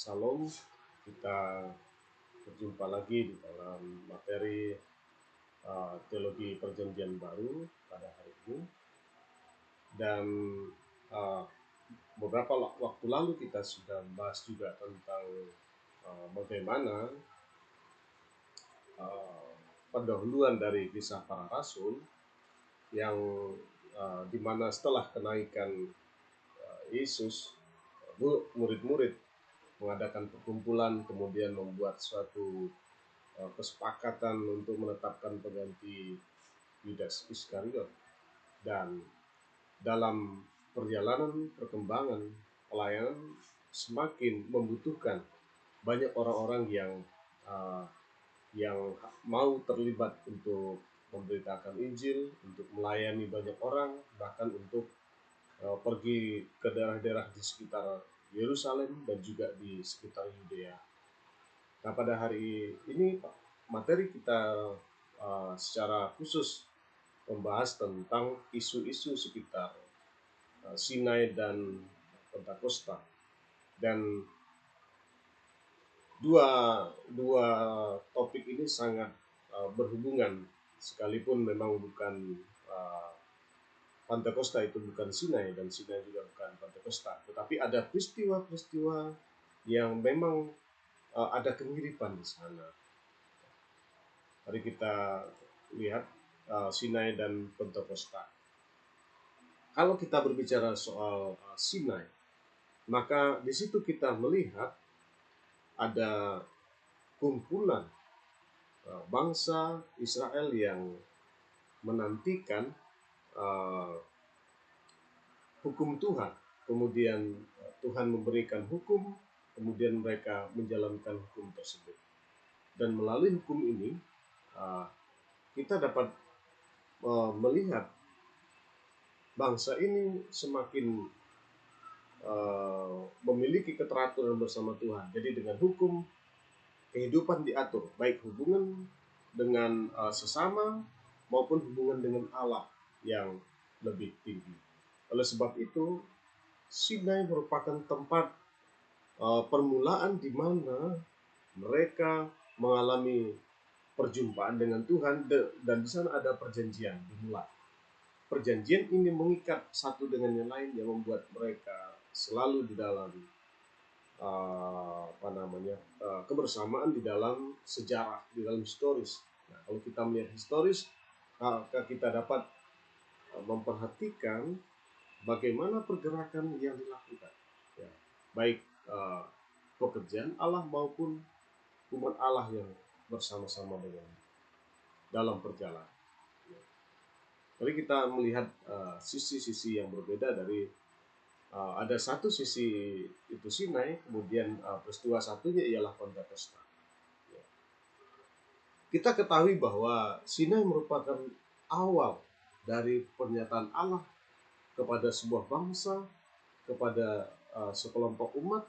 Salam, kita berjumpa lagi di dalam materi teologi perjanjian baru pada hari ini. Dan uh, beberapa waktu lalu kita sudah bahas juga tentang bagaimana pendahuluan dari kisah para rasul yang dimana setelah kenaikan Yesus, murid-murid mengadakan perkumpulan, kemudian membuat suatu kesepakatan untuk menetapkan pengganti Yudas Iskariot. Dan dalam perjalanan perkembangan pelayanan semakin membutuhkan banyak orang-orang uh, yang mau terlibat untuk memberitakan Injil, untuk melayani banyak orang, bahkan untuk pergi ke daerah-daerah di sekitar Yerusalem dan juga di sekitar Yudea. Nah, pada hari ini materi kita secara khusus membahas tentang isu-isu sekitar Sinai dan Pentakosta. Dan dua dua topik ini sangat berhubungan, sekalipun memang bukan Pentakosta itu bukan Sinai dan Sinai juga bukan Pentakosta, tetapi ada peristiwa-peristiwa yang memang ada kemiripan di sana. Mari kita lihat Sinai dan Pentakosta. Kalau kita berbicara soal Sinai, maka di situ kita melihat ada kumpulan bangsa Israel yang menantikan hukum Tuhan. Kemudian Tuhan memberikan hukum, kemudian mereka menjalankan hukum tersebut. Dan melalui hukum ini, kita dapat melihat bangsa ini semakin memiliki keteraturan bersama Tuhan. Jadi dengan hukum, kehidupan diatur, baik hubungan dengan sesama maupun hubungan dengan Allah yang lebih tinggi. Oleh sebab itu, Sinai merupakan tempat permulaan di mana mereka mengalami perjumpaan dengan Tuhan, dan di sana ada perjanjian dimulai. Perjanjian ini mengikat satu dengan yang lain, yang membuat mereka selalu di dalam kebersamaan di dalam sejarah, di dalam historis. Nah, kalau kita melihat historis, kita dapat memperhatikan bagaimana pergerakan yang dilakukan, ya, baik pekerjaan Allah maupun umat Allah yang bersama-sama dengan dalam perjalanan. Mari kita melihat sisi-sisi yang berbeda dari ada satu sisi itu Sinai, kemudian peristiwa satunya ialah Pentakosta. Ya. Kita ketahui bahwa Sinai merupakan awal dari pernyataan Allah kepada sebuah bangsa, kepada sekelompok umat.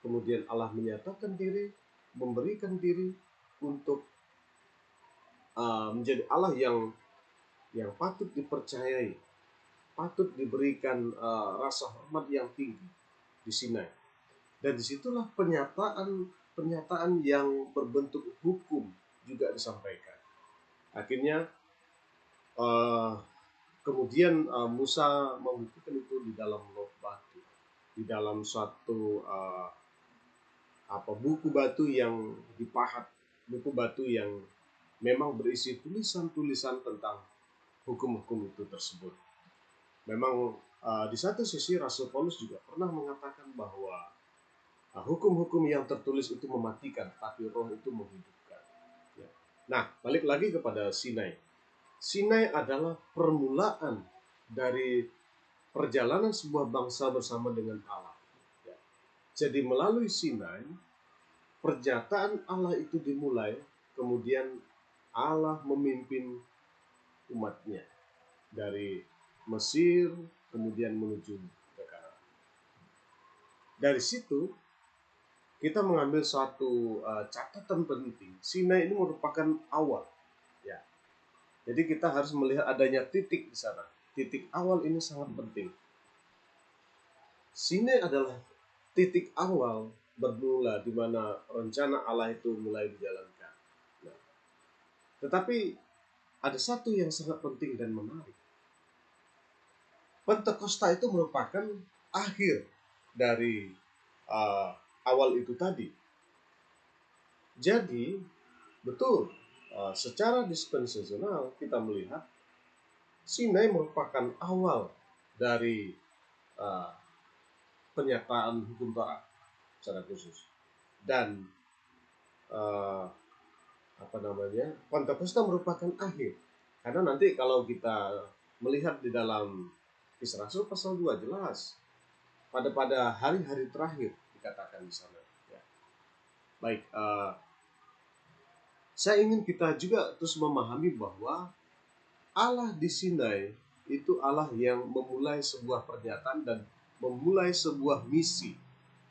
Kemudian Allah menyatakan diri, memberikan diri untuk menjadi Allah yang patut dipercayai, patut diberikan rasa hormat yang tinggi di Sinai. Dan disitulah pernyataan yang berbentuk hukum juga disampaikan. Akhirnya kemudian Musa membuktikan itu di dalam log batu, di dalam suatu buku batu yang dipahat, buku batu yang memang berisi tulisan-tulisan tentang hukum-hukum itu tersebut. Memang di satu sisi Rasul Paulus juga pernah mengatakan bahwa hukum-hukum yang tertulis itu mematikan, tapi roh itu menghidupkan. Ya. Nah, balik lagi kepada Sinai. Sinai adalah permulaan dari perjalanan sebuah bangsa bersama dengan Allah. Ya. Jadi melalui Sinai, pernyataan Allah itu dimulai, kemudian Allah memimpin umatnya dari Mesir, kemudian menuju ke Kanaan. Dari situ kita mengambil suatu catatan penting. Sinai ini merupakan awal. Ya. Jadi kita harus melihat adanya titik di sana. Titik awal ini sangat penting. Sinai adalah titik awal bermula, di mana rencana Allah itu mulai dijalankan. Nah, tetapi ada satu yang sangat penting dan menarik. Pentakosta itu merupakan akhir dari awal itu tadi. Jadi betul, secara dispensasional kita melihat Sinai merupakan awal dari uh, penyataan hukum Taurat secara khusus. Dan uh, Pentakosta merupakan akhir. Karena nanti kalau kita melihat di dalam Kisah Rasul pasal 2 jelas pada hari-hari terakhir dikatakan di sana. Ya. Baik, saya ingin kita juga terus memahami bahwa Allah di Sinai itu Allah yang memulai sebuah pernyataan dan memulai sebuah misi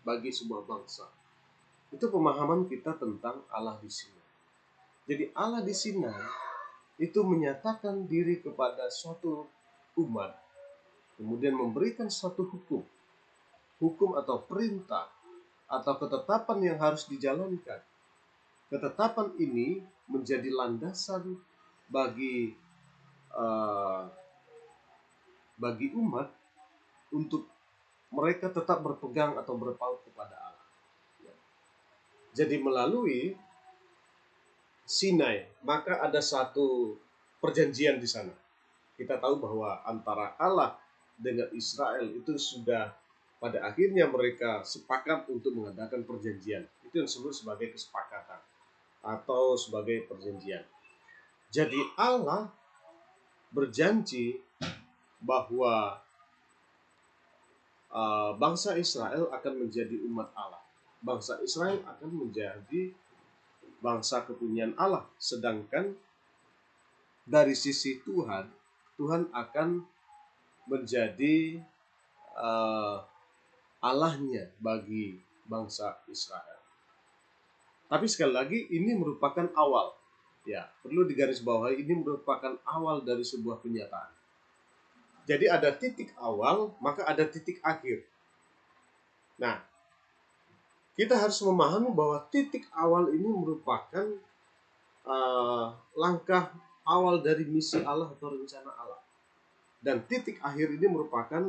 bagi sebuah bangsa. Itu pemahaman kita tentang Allah di Sinai. Jadi Allah di Sinai itu menyatakan diri kepada suatu umat, kemudian memberikan suatu hukum atau perintah atau ketetapan yang harus dijalankan. Ketetapan ini menjadi landasan bagi umat untuk mereka tetap berpegang atau berpaut kepada Allah. Jadi melalui Sinai, maka ada satu perjanjian di sana. Kita tahu bahwa antara Allah dengan Israel itu sudah pada akhirnya mereka sepakat untuk mengadakan perjanjian. Itu yang disebut sebagai kesepakatan atau sebagai perjanjian. Jadi Allah berjanji bahwa bangsa Israel akan menjadi umat Allah. Bangsa Israel akan menjadi bangsa kepunyaan Allah. Sedangkan dari sisi Tuhan, Tuhan akan menjadi Allahnya bagi bangsa Israel. Tapi sekali lagi ini merupakan awal. Ya, perlu digarisbawahi, ini merupakan awal dari sebuah kenyataan. Jadi ada titik awal, maka ada titik akhir. Nah, kita harus memahami bahwa titik awal ini merupakan langkah awal dari misi Allah atau rencana Allah. Dan titik akhir ini merupakan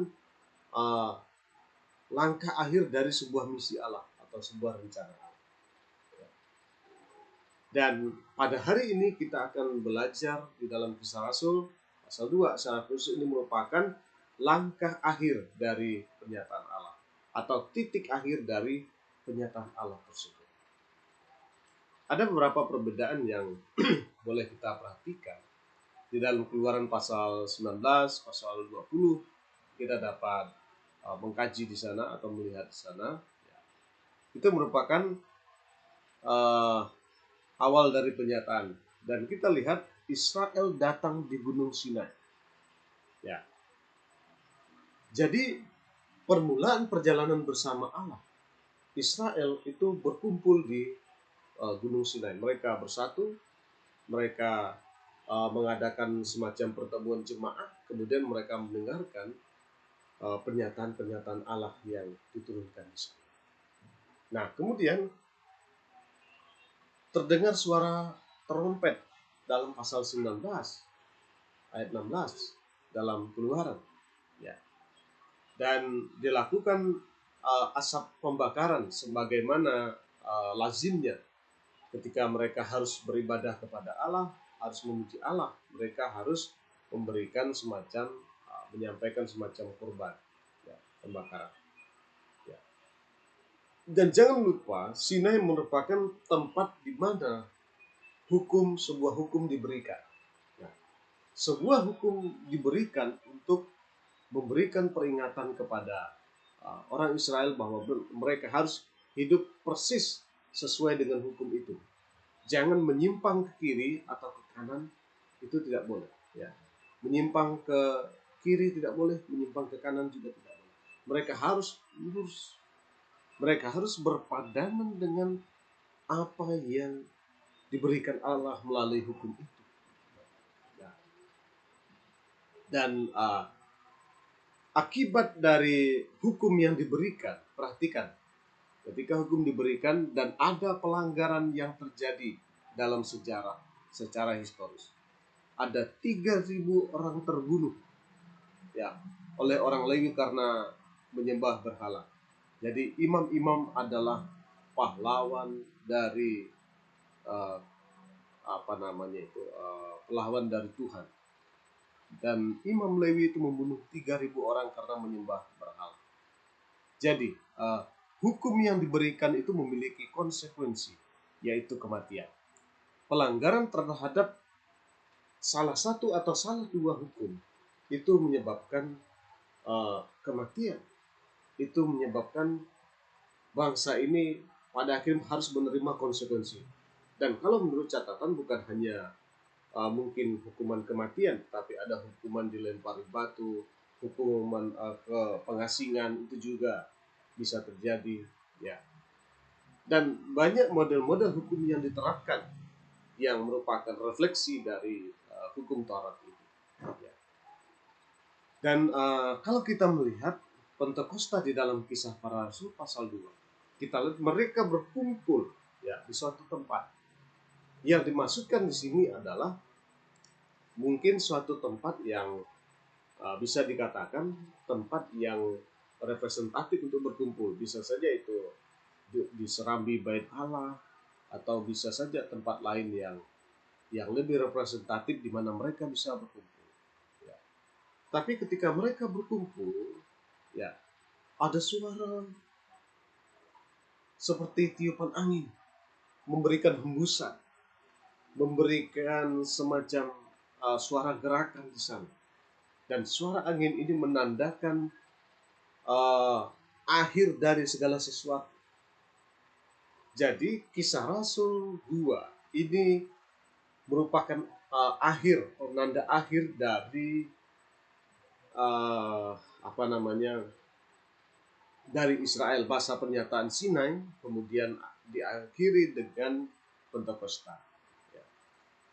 langkah akhir dari sebuah misi Allah atau sebuah rencana Allah. Dan pada hari ini kita akan belajar di dalam Kisah Rasul pasal 2 secara khusus ini merupakan langkah akhir dari pernyataan Allah atau titik akhir dari pernyataan Allah tersebut. Ada beberapa perbedaan yang boleh kita perhatikan. Di dalam Keluaran pasal 19, pasal 20 kita dapat mengkaji di sana atau melihat di sana. Itu merupakan awal dari pernyataan. Dan kita lihat Israel datang di Gunung Sinai. Ya. Jadi permulaan perjalanan bersama Allah, Israel itu berkumpul di Gunung Sinai. Mereka bersatu, mereka mengadakan semacam pertemuan jemaah, kemudian mereka mendengarkan pernyataan-pernyataan Allah yang diturunkan di sana. Nah, kemudian terdengar suara trompet dalam pasal 19 ayat 16 dalam Keluaran, ya. Dan dilakukan asap pembakaran sebagaimana lazimnya ketika mereka harus beribadah kepada Allah, harus memuji Allah, mereka harus memberikan semacam menyampaikan semacam kurban, ya, pembakaran. Ya. Dan jangan lupa Sinai merupakan tempat di mana sebuah hukum diberikan. Nah, sebuah hukum diberikan untuk memberikan peringatan kepada orang Israel bahwa mereka harus hidup persis sesuai dengan hukum itu. Jangan menyimpang ke kiri atau ke kanan, itu tidak boleh. Ya. Menyimpang ke kiri tidak boleh, menyimpang ke kanan juga tidak boleh. Mereka harus lurus. Mereka harus berpadanan dengan apa yang diberikan Allah melalui hukum itu. Ya. Dan akibat dari hukum yang diberikan, perhatikan, Ketika hukum diberikan dan ada pelanggaran yang terjadi dalam sejarah secara historis. Ada 3.000 orang terbunuh ya oleh orang Lewi karena menyembah berhala. Jadi imam-imam adalah pahlawan dari uh, pahlawan dari Tuhan. Dan Imam Lewi itu membunuh 3.000 orang karena menyembah berhala. Jadi hukum yang diberikan itu memiliki konsekuensi, yaitu kematian. Pelanggaran terhadap salah satu atau salah dua hukum itu menyebabkan kematian. Itu menyebabkan bangsa ini pada akhirnya harus menerima konsekuensi. Dan kalau menurut catatan bukan hanya mungkin hukuman kematian, tapi ada hukuman dilempari batu, hukuman ke pengasingan, itu juga bisa terjadi ya. Dan banyak model-model hukum yang diterapkan yang merupakan refleksi dari hukum Taurat itu ya. Dan kalau kita melihat Pentakosta di dalam Kisah Para Rasul pasal 2, kita lihat mereka berkumpul ya di suatu tempat. Yang dimaksudkan di sini adalah mungkin suatu tempat yang bisa dikatakan tempat yang representatif untuk berkumpul. Bisa saja itu di serambi bait Allah, atau bisa saja tempat lain yang lebih representatif di mana mereka bisa berkumpul. Ya. Tapi ketika mereka berkumpul, ya ada suara seperti tiupan angin, memberikan hembusan, memberikan semacam suara gerakan di sana. Dan suara angin ini menandakan akhir dari segala sesuatu. Jadi Kisah Rasul 2 ini merupakan penanda akhir dari dari Israel, masa pernyataan Sinai, kemudian diakhiri dengan Pentakosta. Ya.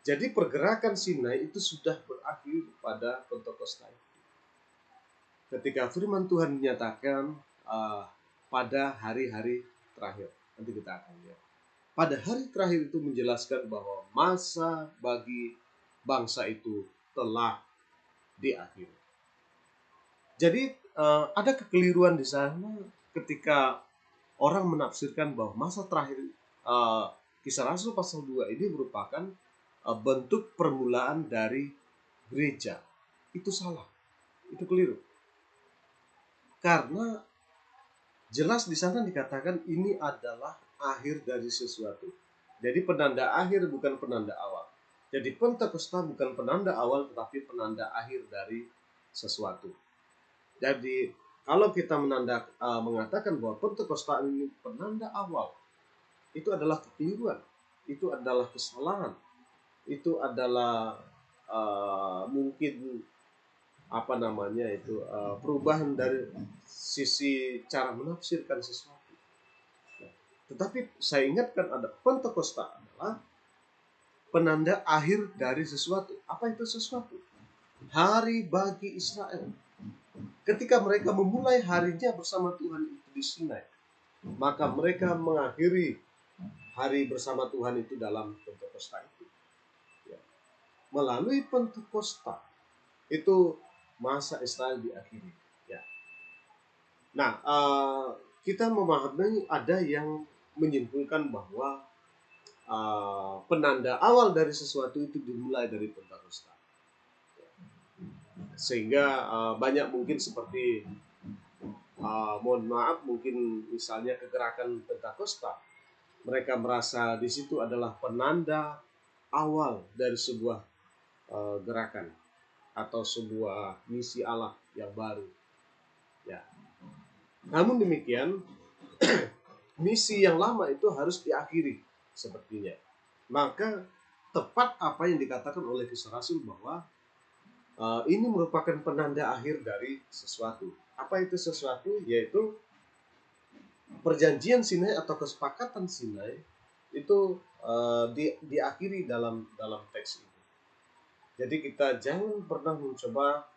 Jadi pergerakan Sinai itu sudah berakhir pada Pentakosta. Ketika firman Tuhan dinyatakan pada hari-hari terakhir. Nanti kita akan lihat. Pada hari terakhir itu menjelaskan bahwa masa bagi bangsa itu telah diakhiri. Jadi ada kekeliruan di sana ketika orang menafsirkan bahwa masa terakhir Kisah Rasul pasal 2 ini merupakan bentuk permulaan dari gereja. Itu salah. Itu keliru. Karena jelas di sana dikatakan ini adalah akhir dari sesuatu. Jadi penanda akhir bukan penanda awal. Jadi Pentakosta bukan penanda awal tetapi penanda akhir dari sesuatu. Jadi kalau kita mengatakan bahwa Pentakosta ini penanda awal, itu adalah kekeliruan, itu adalah kesalahan, itu adalah mungkin perubahan dari sisi cara menafsirkan sesuatu. Tetapi saya ingatkan ada Pentakosta adalah penanda akhir dari sesuatu. Apa itu sesuatu? Hari bagi Israel. Ketika mereka memulai harinya bersama Tuhan itu di Sinai, maka mereka mengakhiri hari bersama Tuhan itu dalam Pentakosta itu. Ya. Melalui Pentakosta itu masa Israel diakhiri. Ya. Nah, kita memahami ada yang menyimpulkan bahwa penanda awal dari sesuatu itu dimulai dari Pentakosta. Sehingga banyak mungkin seperti mohon maaf, mungkin misalnya kegerakan Pentakosta, mereka merasa di situ adalah penanda awal dari sebuah gerakan atau sebuah misi Allah yang baru. Ya. Namun demikian, misi yang lama itu harus diakhiri sepertinya. Maka tepat apa yang dikatakan oleh Kisah Rasul bahwa ini merupakan penanda akhir dari sesuatu. Apa itu sesuatu? Yaitu perjanjian Sinai atau kesepakatan Sinai itu diakhiri dalam teks itu. Jadi kita jangan pernah mencoba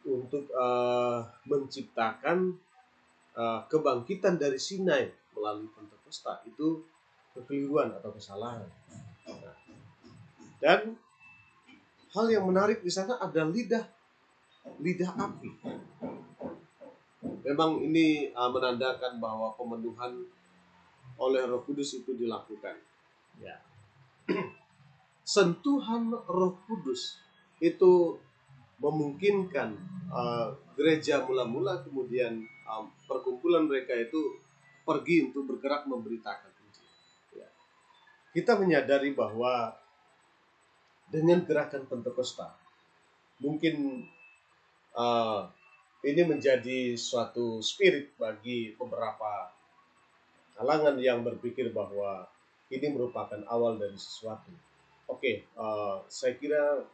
untuk menciptakan kebangkitan dari Sinai melalui Pentakosta itu kekeliruan atau kesalahan. Nah, dan hal yang menarik di sana ada lidah api. Memang ini menandakan bahwa pemenuhan oleh Roh Kudus itu dilakukan. Ya. Sentuhan Roh Kudus itu memungkinkan gereja mula-mula, kemudian perkumpulan mereka itu pergi untuk bergerak memberitakan Injil. Ya. Kita menyadari bahwa dengan gerakan Pentakosta mungkin ini menjadi suatu spirit bagi beberapa kalangan yang berpikir bahwa ini merupakan awal dari sesuatu. Oke, saya kira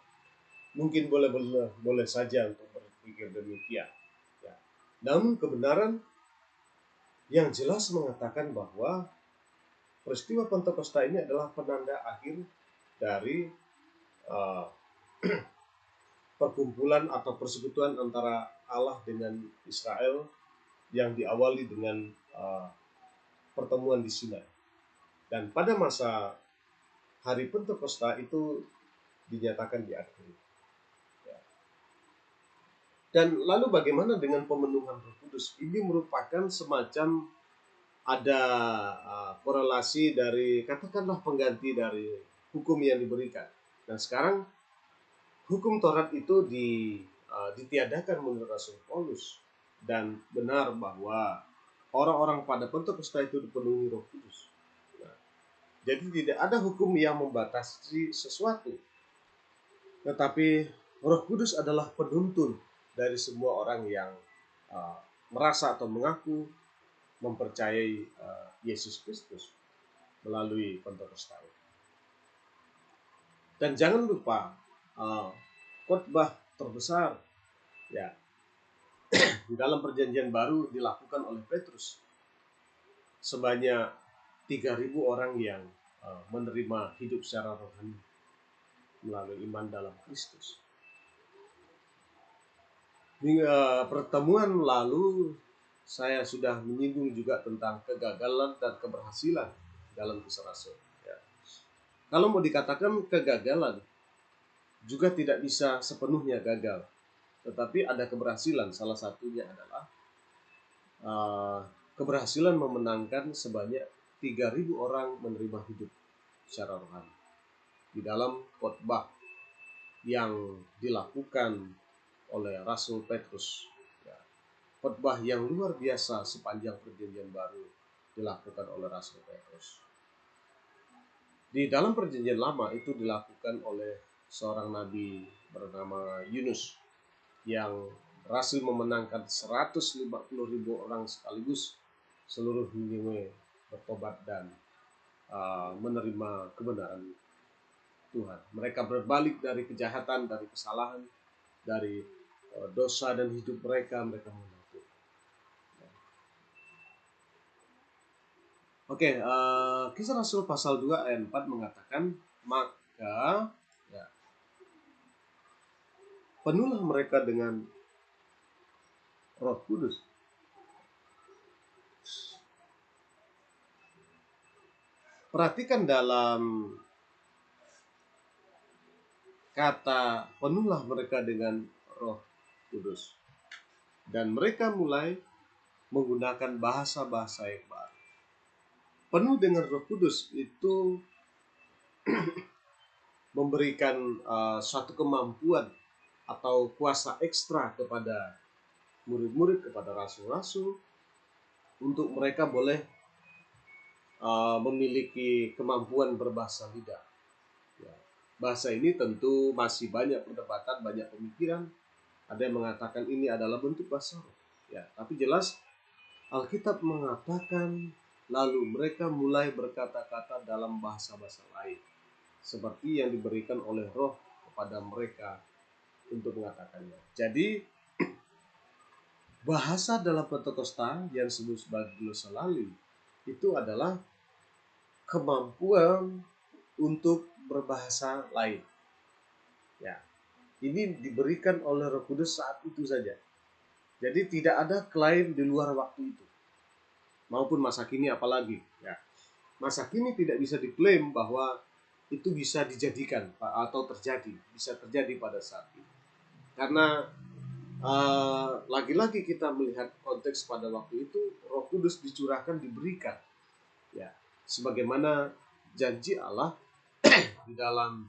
mungkin boleh saja untuk berpikir demikian. Ya. Namun kebenaran yang jelas mengatakan bahwa peristiwa Pentakosta ini adalah penanda akhir dari perkumpulan atau persekutuan antara Allah dengan Israel yang diawali dengan pertemuan di Sinai. Dan pada masa hari Pentakosta itu dinyatakan diakhiri. Ya. Dan lalu bagaimana dengan pemenuhan Roh Kudus? Ini merupakan semacam ada korelasi dari, katakanlah, pengganti dari hukum yang diberikan. Dan sekarang hukum Taurat itu ditiadakan menurut Rasul Paulus, dan benar bahwa orang-orang pada Pentakosta itu dipenuhi Roh Kudus. Nah, jadi tidak ada hukum yang membatasi sesuatu, tetapi Roh Kudus adalah penuntun dari semua orang yang merasa atau mengaku mempercayai Yesus Kristus melalui Pentakosta. Dan jangan lupa khotbah terbesar ya di dalam Perjanjian Baru dilakukan oleh Petrus. Sebanyak 3.000 orang yang menerima hidup secara rohani melalui iman dalam Kristus. Di pertemuan lalu saya sudah menyinggung juga tentang kegagalan dan keberhasilan dalam Kisah Rasul. Ya. Kalau mau dikatakan kegagalan, juga tidak bisa sepenuhnya gagal, tetapi ada keberhasilan. Salah satunya adalah keberhasilan memenangkan sebanyak 3.000 orang menerima hidup secara rohani di dalam khotbah yang dilakukan oleh Rasul Petrus. Ya. Khotbah yang luar biasa sepanjang Perjanjian Baru dilakukan oleh Rasul Petrus. Di dalam Perjanjian Lama itu dilakukan oleh seorang nabi bernama Yunus yang berhasil memenangkan 150.000 orang sekaligus, seluruh Niniwe bertobat dan menerima kebenaran Tuhan. Mereka berbalik dari kejahatan, dari kesalahan, dari dosa dan hidup mereka mengaku. Oke, Kisah Rasul pasal 2 ayat 4 mengatakan, maka ya, penuhlah mereka dengan Roh Kudus. Perhatikan dalam kata penuhlah mereka dengan Roh Kudus. Dan mereka mulai menggunakan bahasa-bahasa yang baru. Penuh dengan Roh Kudus itu memberikan suatu kemampuan atau kuasa ekstra kepada murid-murid, kepada rasul-rasul, untuk mereka boleh memiliki kemampuan berbahasa lidah. Ya. Bahasa ini tentu masih banyak perdebatan, banyak pemikiran. Ada yang mengatakan ini adalah bentuk bahasa roh. Ya, tapi jelas Alkitab mengatakan lalu mereka mulai berkata-kata dalam bahasa-bahasa lain, seperti yang diberikan oleh Roh kepada mereka untuk mengatakannya. Jadi bahasa dalam Pentakosta yang disebut sebagai glossolalia itu adalah kemampuan untuk berbahasa lain. Ya, ini diberikan oleh Roh Kudus saat itu saja. Jadi tidak ada klaim di luar waktu itu. maupun masa kini apalagi. Ya. Masa kini tidak bisa diklaim bahwa itu bisa dijadikan atau terjadi, bisa terjadi pada saat ini. Karena lagi-lagi kita melihat konteks pada waktu itu, Roh Kudus dicurahkan, diberikan, ya, sebagaimana janji Allah di dalam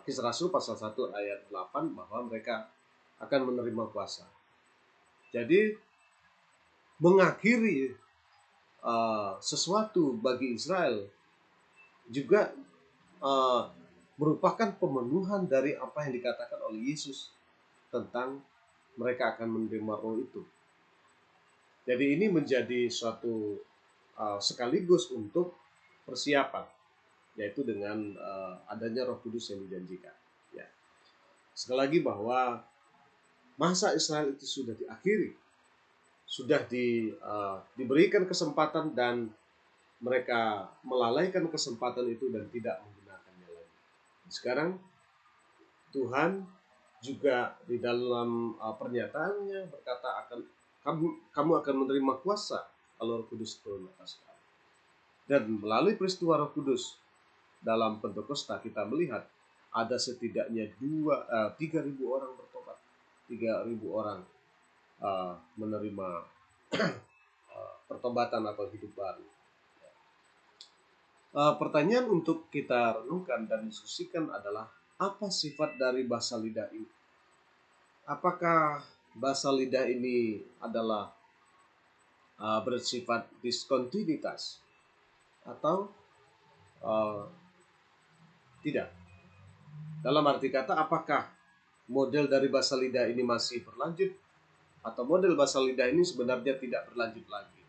Kisah Rasul pasal 1 ayat 8 bahwa mereka akan menerima kuasa. Jadi mengakhiri sesuatu bagi Israel juga merupakan pemenuhan dari apa yang dikatakan oleh Yesus tentang mereka akan menerima roh itu. Jadi ini menjadi suatu sekaligus untuk persiapan, yaitu dengan adanya Roh Kudus yang dijanjikan. Ya. Sekali lagi bahwa masa Israel itu sudah diakhiri, sudah diberikan kesempatan dan mereka melalaikan kesempatan itu dan tidak menggunakannya lagi. Sekarang Tuhan juga di dalam pernyataannya berkata kamu akan menerima kuasa kalau Roh Kudus turun atas kamu. Dan melalui peristiwa Roh Kudus dalam Pentakosta kita melihat ada setidaknya 3.000 orang bertobat, 3.000 orang menerima pertobatan atau hidup baru. Pertanyaan untuk kita renungkan dan diskusikan adalah apa sifat dari bahasa lidah ini? Apakah bahasa lidah ini adalah bersifat diskontinuitas atau tidak? Dalam arti kata, apakah model dari bahasa lidah ini masih berlanjut atau model bahasa lidah ini sebenarnya tidak berlanjut lagi?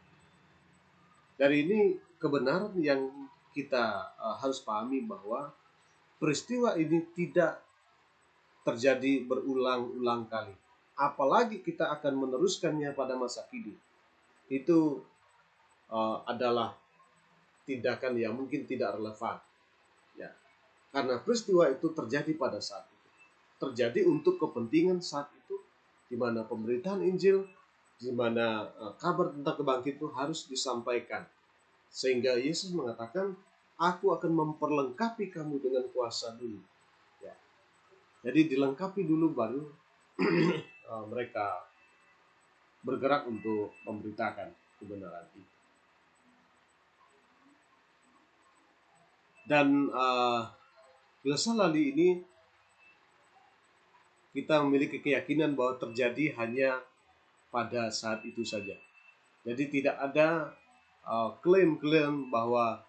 Dari ini kebenaran yang kita harus pahami bahwa peristiwa ini tidak terjadi berulang-ulang kali. Apalagi kita akan meneruskannya pada masa kini. Itu adalah tindakan yang mungkin tidak relevan. Ya. Karena peristiwa itu terjadi pada saat itu. Terjadi untuk kepentingan saat itu, di mana pemberitaan Injil, di mana kabar tentang kebangkitan itu harus disampaikan. Sehingga Yesus mengatakan, aku akan memperlengkapi kamu dengan kuasa dulu. Ya. Jadi dilengkapi dulu baru mereka bergerak untuk memberitakan kebenaran itu. Dan filsafat ini kita memiliki keyakinan bahwa terjadi hanya pada saat itu saja. Jadi tidak ada klaim-klaim bahwa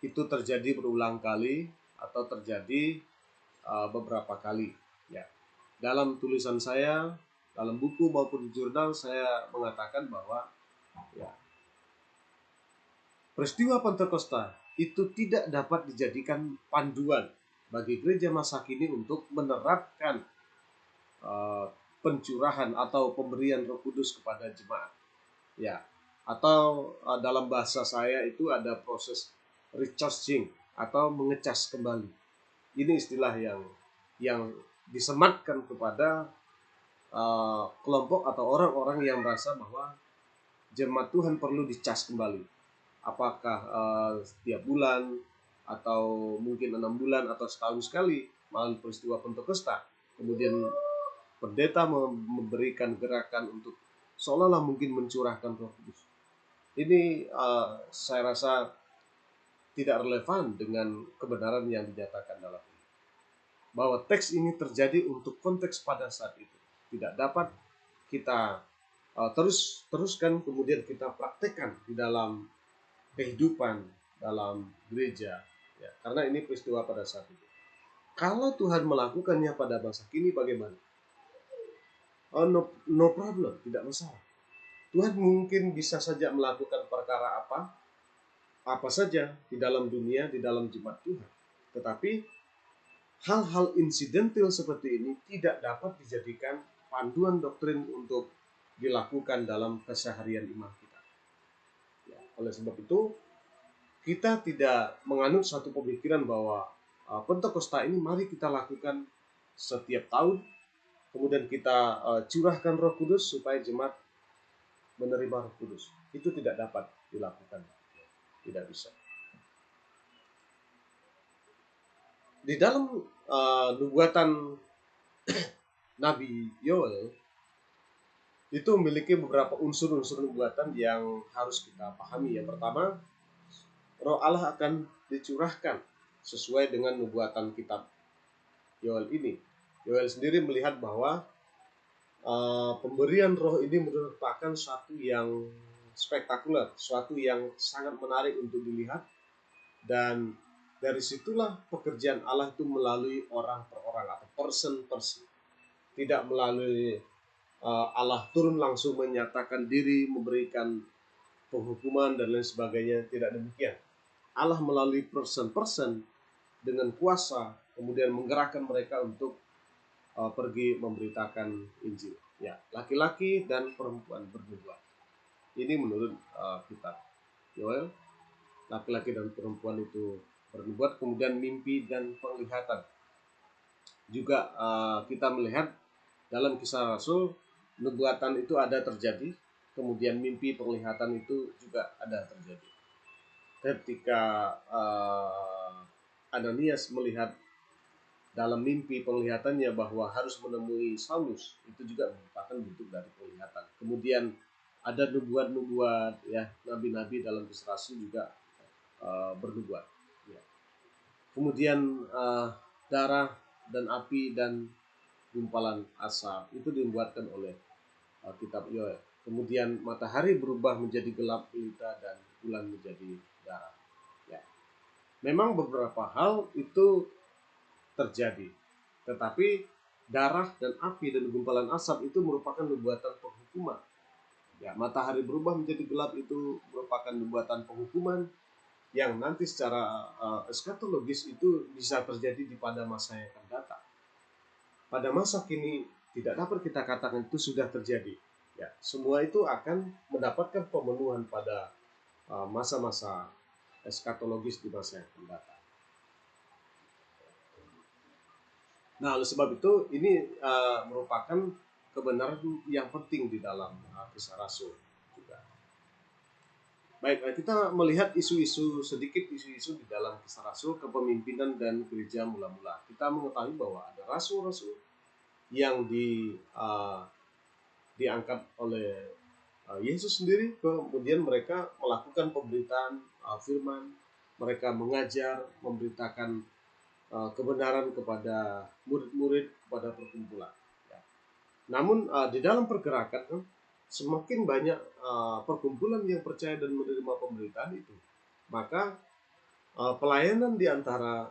itu terjadi berulang kali atau terjadi beberapa kali. Ya. Dalam tulisan saya, dalam buku maupun di jurnal saya mengatakan bahwa ya, peristiwa Pentakosta itu tidak dapat dijadikan panduan bagi gereja masa kini untuk menerapkan pencurahan atau pemberian Roh Kudus kepada jemaat. Ya, atau dalam bahasa saya itu ada proses recharging atau mengecas kembali. Ini istilah yang disematkan kepada kelompok atau orang-orang yang merasa bahwa jemaat Tuhan perlu dicas kembali. Apakah setiap bulan atau mungkin 6 bulan atau setahun sekali melalui peristiwa Pentakosta. Kemudian pendeta memberikan gerakan untuk seolah-olah mungkin mencurahkan Roh Kudus. Ini saya rasa tidak relevan dengan kebenaran yang dinyatakan dalam ini. Bahwa teks ini terjadi untuk konteks pada saat itu. Tidak dapat kita teruskan kemudian kita praktekkan di dalam kehidupan dalam gereja. Ya, karena ini peristiwa pada saat itu. Kalau Tuhan melakukannya pada masa kini bagaimana? No problem, tidak masalah. Tuhan mungkin bisa saja melakukan perkara apa saja di dalam dunia, di dalam jemaat Tuhan. Tetapi hal-hal insidental seperti ini tidak dapat dijadikan panduan doktrin untuk dilakukan dalam keseharian iman kita. Ya, oleh sebab itu, kita tidak menganut satu pemikiran bahwa Pentakosta ini mari kita lakukan setiap tahun, kemudian kita curahkan Roh Kudus supaya jemaat menerima Roh Kudus. Itu tidak dapat dilakukan, tidak bisa. Di dalam nubuatan Nabi Yoel itu memiliki beberapa unsur-unsur nubuatan yang harus kita pahami. Yang pertama, Roh Allah akan dicurahkan sesuai dengan nubuatan kitab Yoel ini. Yoel sendiri melihat bahwa pemberian Roh ini merupakan suatu yang spektakuler, suatu yang sangat menarik untuk dilihat, dan dari situlah pekerjaan Allah itu melalui orang per orang atau person per person, tidak melalui Allah turun langsung menyatakan diri, memberikan penghukuman dan lain sebagainya. Tidak demikian. Allah melalui person-person dengan kuasa kemudian menggerakkan mereka untuk pergi memberitakan Injil. Ya, laki-laki dan perempuan bernubuat. Ini menurut kitab Yoel, laki-laki dan perempuan itu bernubuat, kemudian mimpi dan penglihatan. Juga kita melihat dalam Kisah Rasul, nubuatan itu ada terjadi, kemudian mimpi penglihatan itu juga ada terjadi. Ketika Ananias melihat dalam mimpi penglihatannya bahwa harus menemui Saulus, itu juga merupakan bentuk dari penglihatan. Kemudian ada nubuat-nubuat, ya, nabi-nabi dalam Kisah Rasul juga bernubuat. Ya. Kemudian darah dan api dan gumpalan asap itu dibuatkan oleh kitab Yoel. Kemudian matahari berubah menjadi gelap gulita dan bulan menjadi darah. Ya. Memang beberapa hal itu terjadi, tetapi darah dan api dan gumpalan asap itu merupakan nubuatan penghukuman. Ya, matahari berubah menjadi gelap itu merupakan nubuatan penghukuman yang nanti secara eskatologis itu bisa terjadi di pada masa yang akan datang. Pada masa kini tidak dapat kita katakan itu sudah terjadi. Ya, semua itu akan mendapatkan pemenuhan pada masa-masa eskatologis di masa yang akan datang. Nah, oleh sebab itu ini merupakan kebenaran yang penting di dalam Kisah Rasul juga. Baik, kita melihat sedikit isu-isu di dalam Kisah Rasul, kepemimpinan dan gereja mula-mula. Kita mengetahui bahwa ada rasul-rasul yang diangkat oleh Yesus sendiri, kemudian mereka melakukan pemberitaan firman, mereka mengajar, memberitakan kebenaran kepada murid-murid, kepada perkumpulan. Ya. Namun di dalam pergerakan semakin banyak perkumpulan yang percaya dan menerima pemberitaan itu, maka pelayanan di antara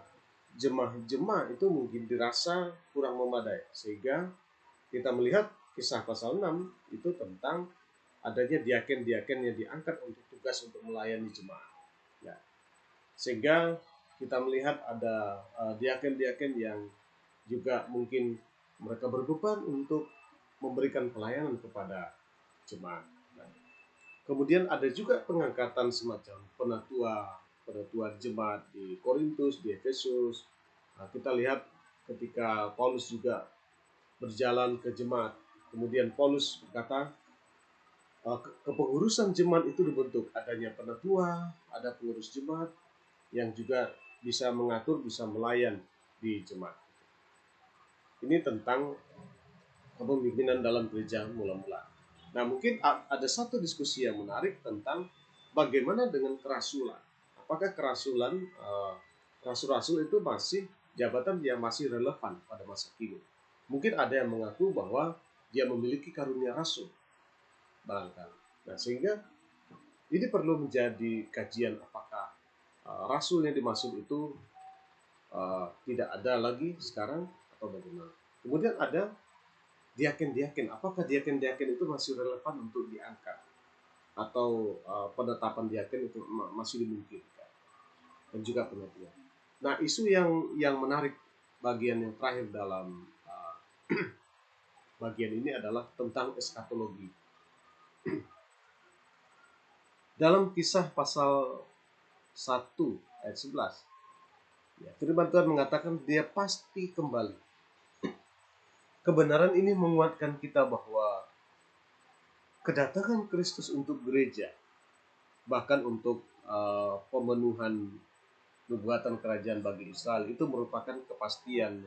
jemaah-jemaah itu mungkin dirasa kurang memadai, sehingga kita melihat Kisah pasal 6 itu tentang adanya diaken-diaken yang diangkat untuk tugas untuk melayani jemaah. Ya. Sehingga kita melihat ada diaken-diaken yang juga mungkin mereka berbeban untuk memberikan pelayanan kepada jemaat. Nah, kemudian ada juga pengangkatan semacam penatua jemaat di Korintus, di Efesus. Nah, kita lihat ketika Paulus juga berjalan ke jemaat, kemudian Paulus berkata, kepengurusan jemaat itu dibentuk, adanya penatua, ada pengurus jemaat yang juga bisa mengatur, bisa melayan di jemaat. Ini tentang kepemimpinan dalam gereja mula-mula. Nah, mungkin ada satu diskusi yang menarik tentang bagaimana dengan kerasulan. Apakah kerasulan rasul-rasul itu masih jabatan yang masih relevan pada masa kini? Mungkin ada yang mengaku bahwa dia memiliki karunia rasul, barangkali. Nah, sehingga ini perlu menjadi kajian apakah rasul yang dimaksud itu tidak ada lagi sekarang atau bagaimana. Kemudian ada diaken-diaken. Apakah diaken-diaken itu masih relevan untuk diangkat atau penetapan diaken itu masih dimungkinkan, dan juga pengertian. Nah, isu yang menarik bagian yang terakhir dalam bagian ini adalah tentang eskatologi. Dalam Kisah pasal 1 ayat 11, ya, firman Tuhan mengatakan dia pasti kembali. Kebenaran ini menguatkan kita bahwa kedatangan Kristus untuk gereja, bahkan untuk pemenuhan nubuatan kerajaan bagi Israel, itu merupakan kepastian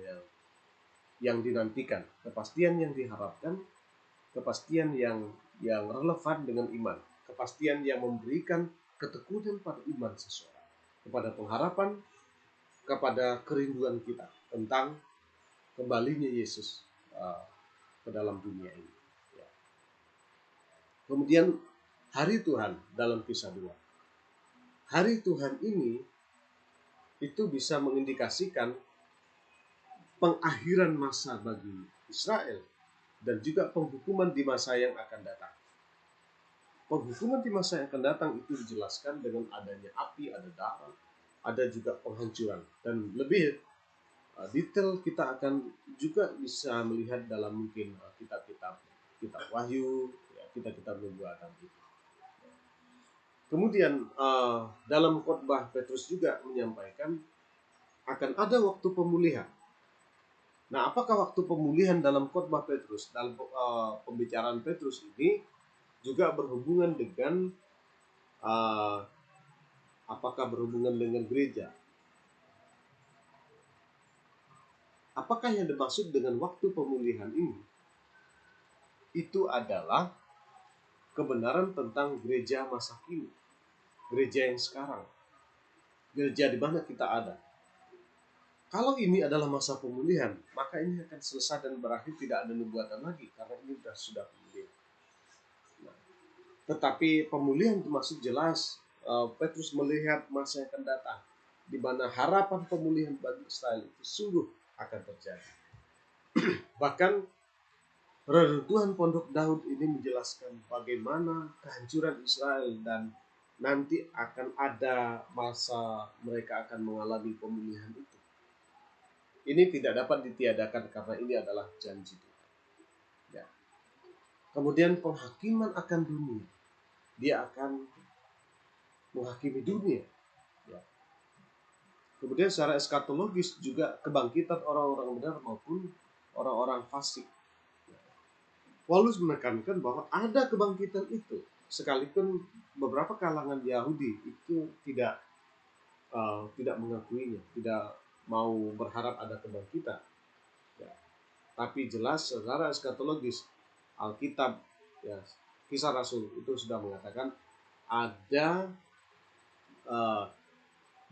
yang dinantikan, kepastian yang diharapkan, kepastian yang relevan dengan iman, kepastian yang memberikan ketekunan pada iman seseorang, kepada pengharapan, kepada kerinduan kita tentang kembalinya Yesus ke dalam dunia ini. Ya. Kemudian hari Tuhan dalam Kisah 2. Hari Tuhan ini itu bisa mengindikasikan pengakhiran masa bagi Israel dan juga penghukuman di masa yang akan datang. Penghukuman di masa yang akan datang itu dijelaskan dengan adanya api, ada darah, ada juga penghancuran. Dan lebih detail kita akan juga bisa melihat dalam mungkin kitab Wahyu, ya, kitab-kitab nubuatan itu. Kemudian dalam khotbah Petrus juga menyampaikan akan ada waktu pemulihan. Nah, apakah waktu pemulihan dalam khotbah Petrus, dalam pembicaraan Petrus ini juga berhubungan dengan apakah berhubungan dengan gereja? Apakah yang dimaksud dengan waktu pemulihan ini? Itu adalah kebenaran tentang gereja masa kini, gereja yang sekarang, gereja di mana kita ada. Kalau ini adalah masa pemulihan, maka ini akan selesai dan berakhir, tidak ada nubuatan lagi, karena ini sudah pemulihan. Nah, tetapi pemulihan termasuk jelas Petrus melihat masa yang akan datang, di mana harapan pemulihan bagi Israel itu sungguh akan terjadi. Bahkan reruntuhan Pondok Daud ini menjelaskan bagaimana kehancuran Israel dan nanti akan ada masa mereka akan mengalami pemulihan itu. Ini tidak dapat ditiadakan karena ini adalah janji Tuhan. Ya. Kemudian penghakiman akan dunia. Dia akan menghakimi dunia. Ya. Kemudian secara eskatologis juga kebangkitan orang-orang benar maupun orang-orang fasik. Paulus menekankan bahwa ada kebangkitan itu, sekalipun beberapa kalangan Yahudi itu tidak mengakuinya, tidak mau berharap ada kebangkitan. Ya. Tapi jelas secara eskatologis Alkitab, ya, Kisah Rasul itu sudah mengatakan ada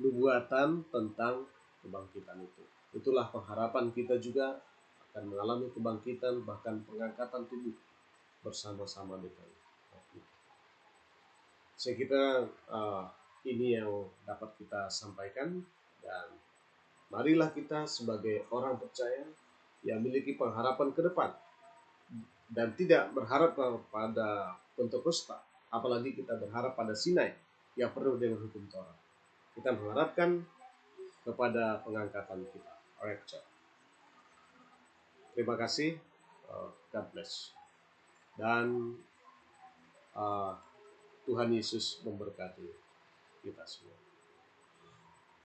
nubuatan tentang kebangkitan itu. Itulah pengharapan kita juga akan mengalami kebangkitan, bahkan pengangkatan tubuh bersama-sama dengan kita. Saya kira ini yang dapat kita sampaikan, dan marilah kita sebagai orang percaya yang memiliki pengharapan ke depan dan tidak berharap pada Pentakosta, apalagi kita berharap pada Sinai yang penuh dengan hukum Taurat. Kita mengharapkan kepada pengangkatan kita. Rapture. Terima kasih. God bless. Dan Tuhan Yesus memberkati kita semua.